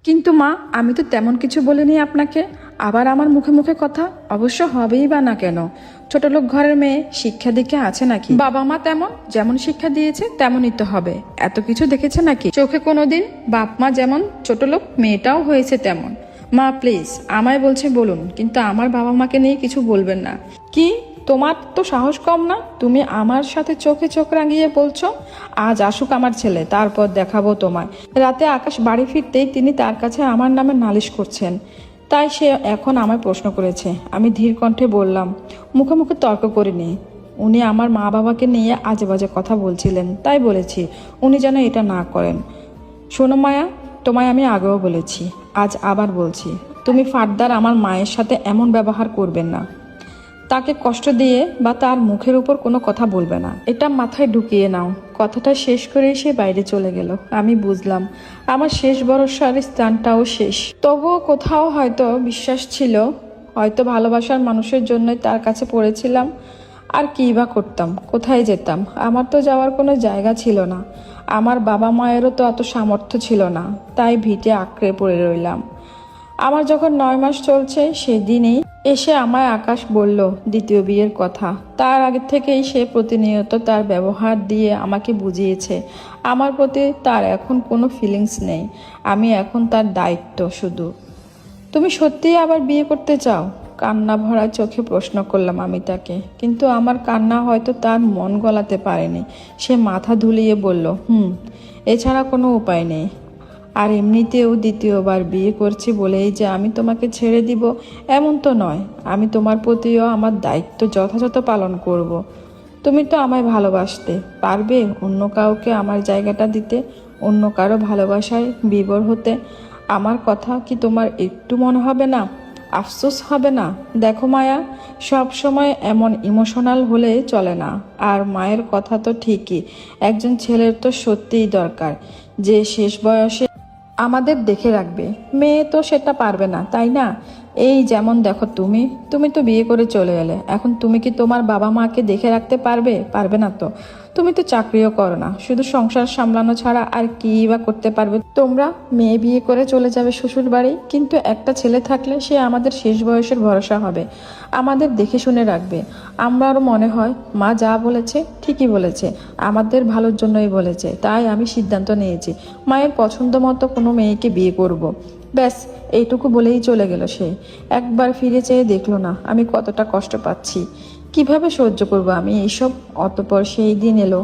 কিন্তু মা, আমি তো তেমন কিছু বলিনি আপনাকে। আবার আমার মুখে মুখে কথা অবশ্য হবেই বা না কেন? ছোটলোক ঘরের মেয়ে শিক্ষা দীক্ষা আছে নাকি? বাবা মা তেমন যেমন শিক্ষা দিয়েছে তেমনই তো হবে। এত কিছু দেখেছে নাকি চোখে কোনোদিন? বাপ মা যেমন ছোটলোক, মেয়েটাও হয়েছে তেমন। মা প্লিজ, আমায় বলছে বলুন, কিন্তু আমার বাবা মাকে নিয়ে কিছু বলবেন না। কি, তোমার তো সাহস কম না? তুমি আমার সাথে চোখে চোখ রাঙিয়ে বলছো আজ আসুক আমার ছেলে, তারপর দেখাবো তোমায়। রাতে আকাশ বাড়ি ফিরতেই তিনি তার কাছে আমার নামে নালিশ করছেন। তাই সে এখন আমায় প্রশ্ন করেছে। আমি ধীর কণ্ঠে বললাম, মুখে মুখে তর্ক করিনি। উনি আমার মা বাবাকে নিয়ে আজে বাজে কথা বলছিলেন, তাই বলেছি উনি যেন এটা না করেন। শোনো মায়া, তোমায় আমি আগেও বলেছি, আজ আবার বলছি, তুমি ফার্দার আমার মায়ের সাথে এমন ব্যবহার করবেন না। তাকে কষ্ট দিয়ে বা তার মুখের উপর কোনো কথা বলবে না, এটা মাথায় ঢুকিয়ে নাও। কথাটা শেষ করেই সে বাইরে চলে গেল। আমি বুঝলাম আমার শেষ ভরসার স্থানটাও শেষ। তবুও কোথাও হয়তো বিশ্বাস ছিল, হয়তো ভালোবাসার মানুষের জন্যই তার কাছে পড়েছিলাম। আর কী বা করতাম, কোথায় যেতাম? আমার তো যাওয়ার কোনো জায়গা ছিল না। আমার বাবা মায়েরও তো অত সামর্থ্য ছিল না, তাই ভিটে আঁকড়ে পড়ে রইলাম। আমার যখন 9 মাস চলছে সেদিনই এসে আমায় আকাশ বলল দ্বিতীয় বিয়ের কথা। তার আগে থেকেই সে প্রতিনিয়ত তার ব্যবহার দিয়ে আমাকে বুঝিয়েছে আমার প্রতি তার এখন কোনো ফিলিংস নেই। আমি এখন তার দায়িত্ব শুধু। তুমি সত্যিই আবার বিয়ে করতে চাও? কান্না ভরা চোখে প্রশ্ন করলাম আমি তাকে, কিন্তু আমার কান্না হয়তো তার মন গলাতে পারেনি। সে মাথা ধুলিয়ে বলল, এছাড়া কোনো উপায় নেই। আর এমনিতেও দ্বিতীয়বার বিয়ে করছি বলেই যে আমি তোমাকে ছেড়ে দিব এমন তো নয়। আমি তোমার প্রতিও আমার দায়িত্ব যথাযথ পালন করব। তুমি তো আমায় ভালোবাসতে পারবে অন্য কাউকে আমার জায়গাটা দিতে, অন্য কারো ভালোবাসায় বিভোর হতে? আমার কথা কি তোমার একটু মনে হবে না? আফসোস হবে না? দেখো মায়া, সব সময় এমন ইমোশনাল হলে চলে না। আর মায়ের কথা তো ঠিকই, একজন ছেলের তো সত্যিই দরকার যে শেষ বয়সে আমাদের দেখে রাখবে। মেয়ে তো সেটা পারবে না, তাই না? এই যেমন দেখো, তুমি তুমি তো বিয়ে করে চলে এলে, এখন তুমি কি তোমার বাবা মাকে দেখে রাখতে পারবে? পারবে না তো। তুমি তো চাকরিও করো না, শুধু সংসার সামলানো ছাড়া আর কি বা করতে পারবে তোমরা? মেয়ে বিয়ে করে চলে যাবে শ্বশুর বাড়ি, কিন্তু একটা ছেলে থাকলে সে আমাদের শেষ বয়সের ভরসা হবে, আমাদের দেখে শুনে রাখবে। আমারও মনে হয় মা যা বলেছে ঠিকই বলেছে, আমাদের ভালোর জন্যই বলেছে। তাই আমি সিদ্ধান্ত নিয়েছি মায়ের পছন্দ মতো কোনো মেয়েকে বিয়ে করব। ব্যাস, এইটুকু বলেই চলে গেল সে। একবার ফিরে চেয়ে দেখলো না আমি কতটা কষ্ট পাচ্ছি। কিভাবে সহ্য করব আমি এইসব? অতঃপর সেই দিন এলো,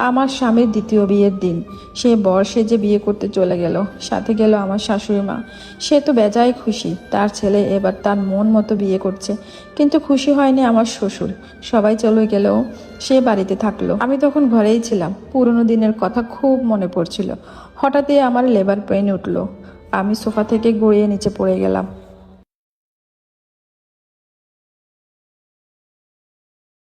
আমার স্বামীর দ্বিতীয় বিয়ের দিন। সে বর সেজে বিয়ে করতে চলে গেল, সাথে গেল আমার শাশুড়ি মা। সে তো বেজায় খুশি, তার ছেলে এবার তার মন মতো বিয়ে করছে। কিন্তু খুশি হয়নি আমার শ্বশুর। সবাই চলে গেলেও সে বাড়িতে থাকলো। আমি তখন ঘরেই ছিলাম। পুরনো দিনের কথা খুব মনে পড়ছিল। হঠাৎই আমার লেবার পেইন উঠলো। আমি সোফা থেকে গড়িয়ে নিচে পড়ে গেলাম।